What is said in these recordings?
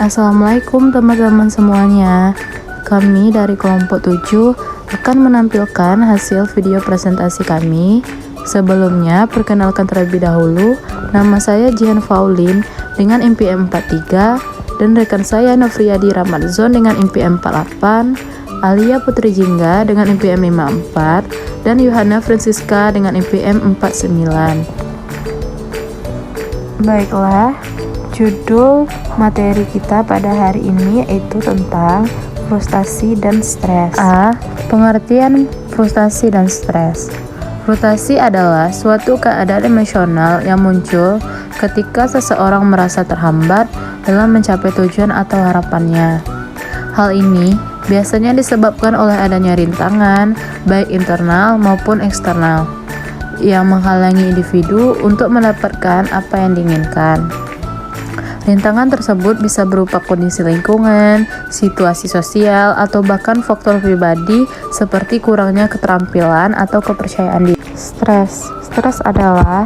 Assalamualaikum teman-teman semuanya. Kami dari kelompok 7 akan menampilkan hasil video presentasi kami. Sebelumnya, perkenalkan terlebih dahulu, nama saya Jihan Faulin dengan IMPM 43 dan rekan saya Nofriyadi Ramadzon dengan IMPM 48, Alia Putri Jingga dengan IMPM 54, dan Yohana Francisca dengan IMPM 49. Baiklah, judul materi kita pada hari ini yaitu tentang frustasi dan stres. A. Pengertian frustasi dan stres. Frustasi adalah suatu keadaan emosional yang muncul ketika seseorang merasa terhambat dalam mencapai tujuan atau harapannya. Hal ini biasanya disebabkan oleh adanya rintangan, baik internal maupun eksternal, yang menghalangi individu untuk mendapatkan apa yang diinginkan. Rintangan tersebut bisa berupa kondisi lingkungan, situasi sosial, atau bahkan faktor pribadi seperti kurangnya keterampilan atau kepercayaan diri. Stres adalah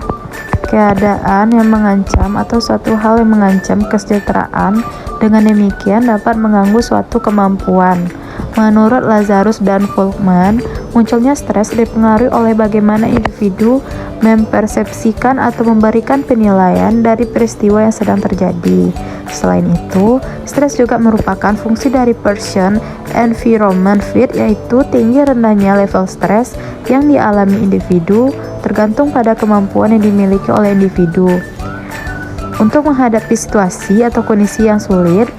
keadaan yang mengancam atau suatu hal yang mengancam kesejahteraan, dengan demikian dapat mengganggu suatu kemampuan. Menurut Lazarus dan Volkmann, munculnya stres dipengaruhi oleh bagaimana individu mempersepsikan atau memberikan penilaian dari peristiwa yang sedang terjadi. Selain itu, stres juga merupakan fungsi dari person environment fit, yaitu tinggi rendahnya level stres yang dialami individu tergantung pada kemampuan yang dimiliki oleh individu untuk menghadapi situasi atau kondisi yang sulit.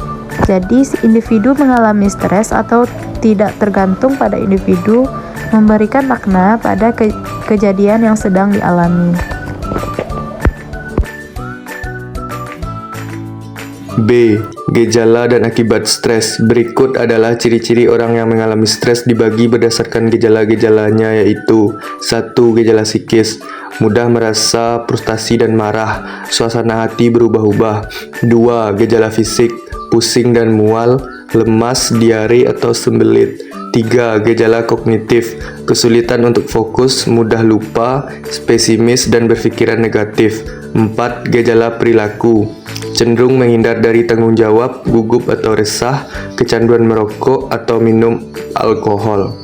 Jadi, si individu mengalami stres atau tidak tergantung pada individu memberikan makna pada kejadian yang sedang dialami. B. Gejala dan akibat stres. Berikut adalah ciri-ciri orang yang mengalami stres dibagi berdasarkan gejala-gejalanya, yaitu 1. Gejala psikis, mudah merasa frustasi dan marah, suasana hati berubah-ubah. 2. Gejala fisik, pusing dan mual, lemas, diare atau sembelit. 3. Gejala kognitif, kesulitan untuk fokus, mudah lupa, pesimis dan berpikiran negatif. 4. Gejala perilaku, cenderung menghindar dari tanggung jawab, gugup atau resah, kecanduan merokok atau minum alkohol.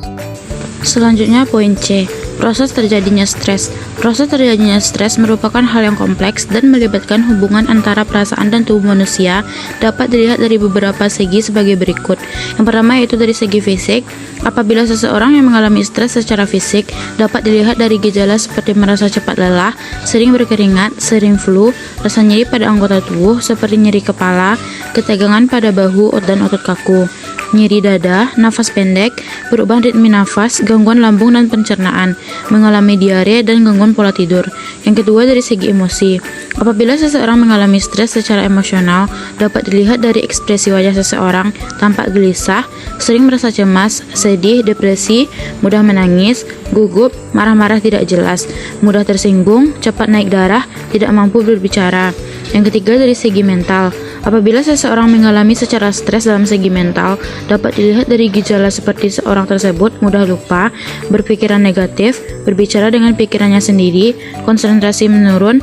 Selanjutnya poin C, proses terjadinya stres. Proses terjadinya stres merupakan hal yang kompleks dan melibatkan hubungan antara perasaan dan tubuh manusia. Dapat dilihat dari beberapa segi sebagai berikut. Yang pertama yaitu dari segi fisik. Apabila seseorang yang mengalami stres secara fisik, dapat dilihat dari gejala seperti merasa cepat lelah, sering berkeringat, sering flu, rasa nyeri pada anggota tubuh seperti nyeri kepala, ketegangan pada bahu dan otot kaku, nyeri dada, nafas pendek, perubahan ritme nafas, gangguan lambung dan pencernaan, mengalami diare dan gangguan pola tidur. Yang kedua dari segi emosi. Apabila seseorang mengalami stres secara emosional, dapat dilihat dari ekspresi wajah seseorang, tampak gelisah, sering merasa cemas, sedih, depresi, mudah menangis, gugup, marah-marah tidak jelas, mudah tersinggung, cepat naik darah, tidak mampu berbicara. Yang ketiga dari segi mental. Apabila seseorang mengalami secara stres dalam segi mental, dapat dilihat dari gejala seperti seorang tersebut mudah lupa, berpikiran negatif, berbicara dengan pikirannya sendiri, konsentrasi menurun.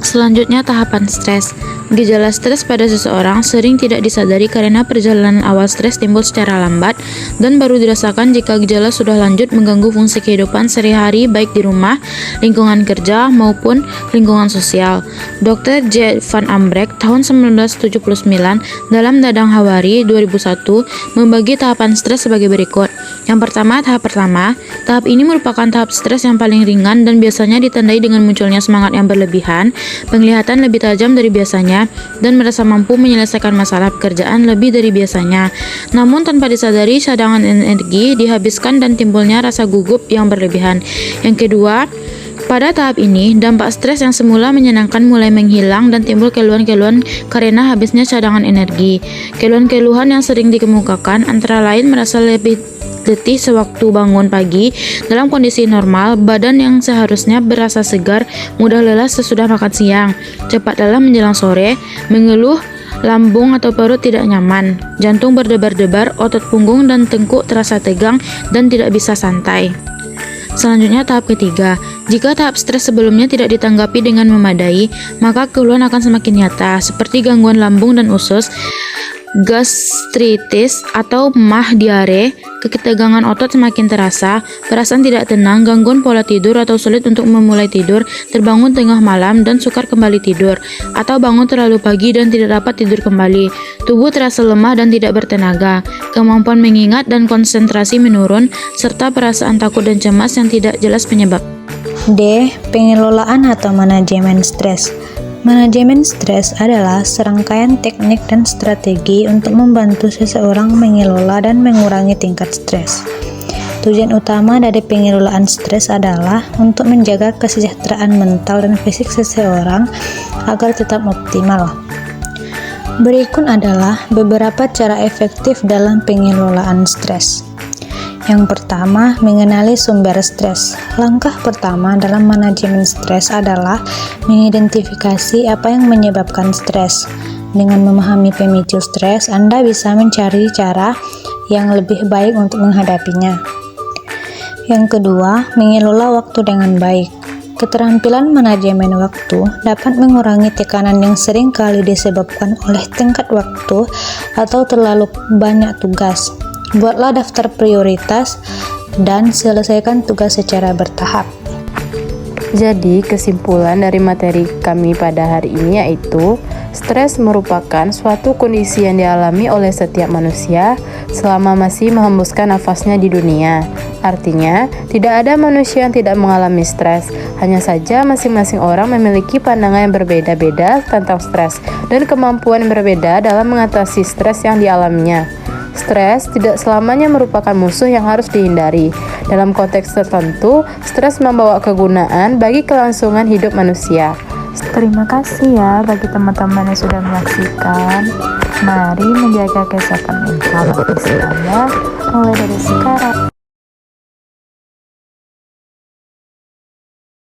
Selanjutnya tahapan stres. Gejala stres pada seseorang sering tidak disadari karena perjalanan awal stres timbul secara lambat dan baru dirasakan jika gejala sudah lanjut mengganggu fungsi kehidupan sehari-hari baik di rumah, lingkungan kerja, maupun lingkungan sosial. Dr. J. Van Ambrecht tahun 1979 dalam Dadang Hawari 2001 membagi tahapan stres sebagai berikut. Yang pertama, tahap pertama. Tahap ini merupakan tahap stres yang paling ringan dan biasanya ditandai dengan munculnya semangat yang berlebihan, penglihatan lebih tajam dari biasanya, dan merasa mampu menyelesaikan masalah pekerjaan lebih dari biasanya. Namun tanpa disadari cadangan energi dihabiskan dan timbulnya rasa gugup yang berlebihan. Yang kedua, pada tahap ini, dampak stres yang semula menyenangkan mulai menghilang dan timbul keluhan-keluhan karena habisnya cadangan energi. Keluhan-keluhan yang sering dikemukakan antara lain merasa lebih letih sewaktu bangun pagi. Dalam kondisi normal, badan yang seharusnya berasa segar mudah lelah sesudah makan siang, cepat lelah menjelang sore, mengeluh lambung atau perut tidak nyaman, jantung berdebar-debar, otot punggung dan tengkuk terasa tegang dan tidak bisa santai. Selanjutnya tahap ketiga. Jika tahap stres sebelumnya tidak ditanggapi dengan memadai, maka keluhan akan semakin nyata, seperti gangguan lambung dan usus, gastritis atau mah diare, ketegangan otot semakin terasa, perasaan tidak tenang, gangguan pola tidur atau sulit untuk memulai tidur, terbangun tengah malam dan sukar kembali tidur, atau bangun terlalu pagi dan tidak dapat tidur kembali, tubuh terasa lemah dan tidak bertenaga, kemampuan mengingat dan konsentrasi menurun, serta perasaan takut dan cemas yang tidak jelas penyebab. D. Pengelolaan atau manajemen stres. Manajemen stres adalah serangkaian teknik dan strategi untuk membantu seseorang mengelola dan mengurangi tingkat stres. Tujuan utama dari pengelolaan stres adalah untuk menjaga kesejahteraan mental dan fisik seseorang agar tetap optimal. Berikut adalah beberapa cara efektif dalam pengelolaan stres. Yang pertama, mengenali sumber stres. Langkah pertama dalam manajemen stres adalah mengidentifikasi apa yang menyebabkan stres. Dengan memahami pemicu stres, Anda bisa mencari cara yang lebih baik untuk menghadapinya. Yang kedua, mengelola waktu dengan baik. Keterampilan manajemen waktu dapat mengurangi tekanan yang sering kali disebabkan oleh tenggat waktu atau terlalu banyak tugas. Buatlah daftar prioritas dan selesaikan tugas secara bertahap. Jadi, kesimpulan dari materi kami pada hari ini yaitu stres merupakan suatu kondisi yang dialami oleh setiap manusia selama masih menghembuskan nafasnya di dunia. Artinya, tidak ada manusia yang tidak mengalami stres. Hanya saja masing-masing orang memiliki pandangan yang berbeda-beda tentang stres dan kemampuan yang berbeda dalam mengatasi stres yang dialaminya. Stres tidak selamanya merupakan musuh yang harus dihindari. Dalam konteks tertentu, stres membawa kegunaan bagi kelangsungan hidup manusia. Terima kasih ya bagi teman-teman yang sudah menyaksikan. Mari menjaga kesehatan mental dan fisik Anda mulai dari sekarang.